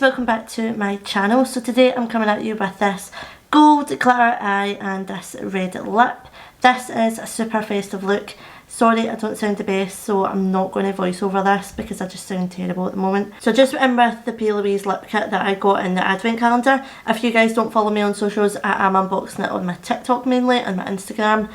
welcome back to my channel. So today I'm coming at you with this gold glitter eye and this red lip. This is a super festive look. Sorry I don't sound the best, so I'm not going to voice over this because I just sound terrible at the moment. So I just went in with the PLouise lip kit that I got in the advent calendar. If you guys don't follow me on socials, I am unboxing it on my TikTok mainly and my Instagram.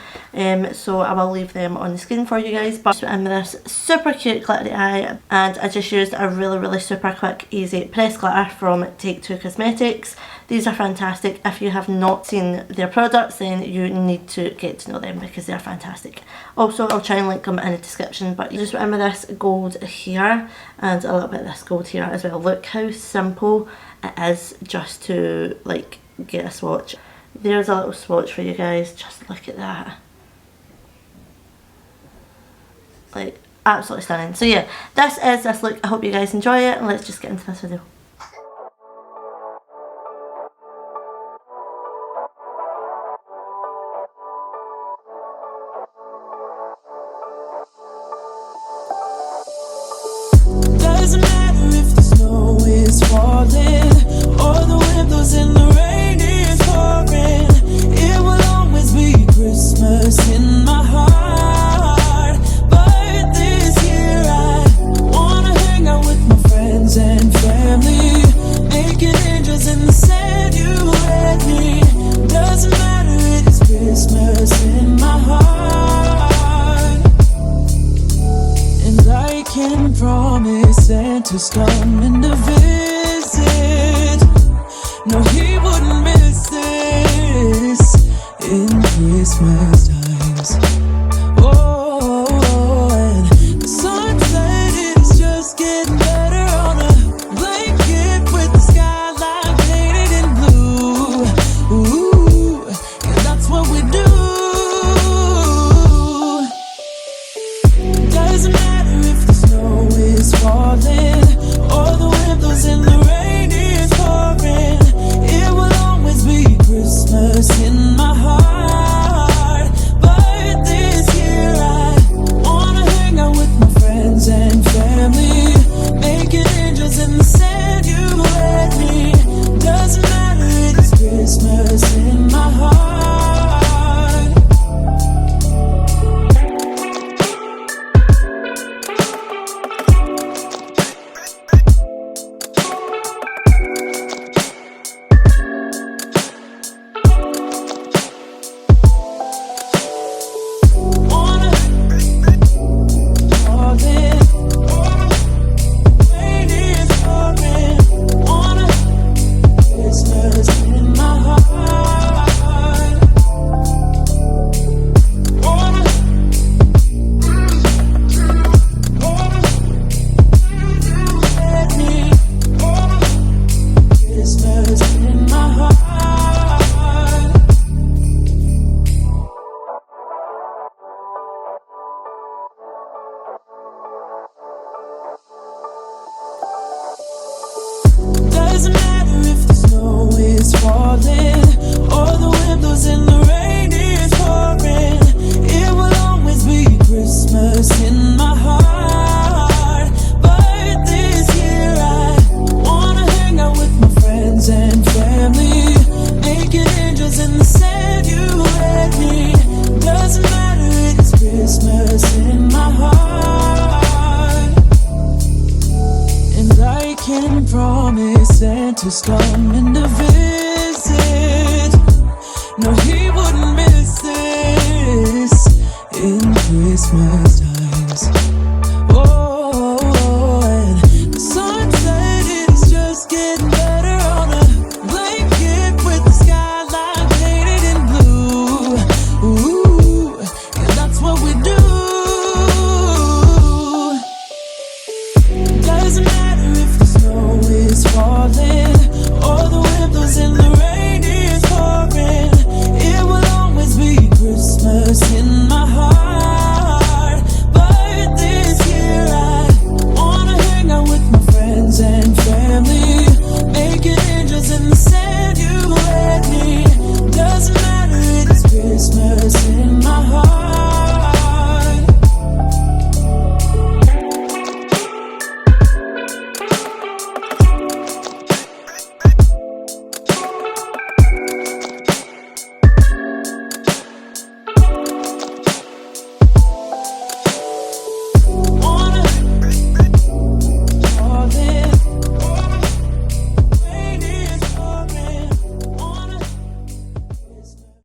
So I will leave them on the screen for you guys. But I just went in with this super cute glittery eye, and I just used a really super quick easy press glitter from Take Two Cosmetics. These are fantastic. If you have not seen their products, then you need to get to know them because they're fantastic. Also, I'll try and link them in the description, but you just went in with this gold here and a little bit of this gold here as well. Look how simple it is just to like get a swatch. There's a little swatch for you guys. Just look at that. Like, absolutely stunning. So yeah, this is this look. I hope you guys enjoy it, and let's just get into this video. Doesn't matter if the snow is falling or the wind blows and the rain is pouring. It will always be Christmas in my heart. But this year I wanna hang out with my friends and family, making angels in the sand, you and me. Doesn't matter, it is Christmas in my heart. And I can promise Santa's coming to visit. No, he wouldn't miss this in Christmas times. Oh, and the sunset is just getting better on a blanket with the skyline painted in blue. Ooh, and that's what we do. Doesn't matter if the snow is falling or the wind blows and the rain is pouring. It will always be Christmas in my heart. But this year I wanna hang out with my friends and family, making angels in the sand, you and me. Doesn't matter, it is Christmas in my heart. Doesn't matter if the snow is falling or the wind blows and the rain is pouring. It will always be Christmas in my heart. But this year I wanna hang out with my friends and family, making angels in the sand, you and me. Doesn't matter, it is Christmas in my heart. And I can promise Santa's coming to visit. No, he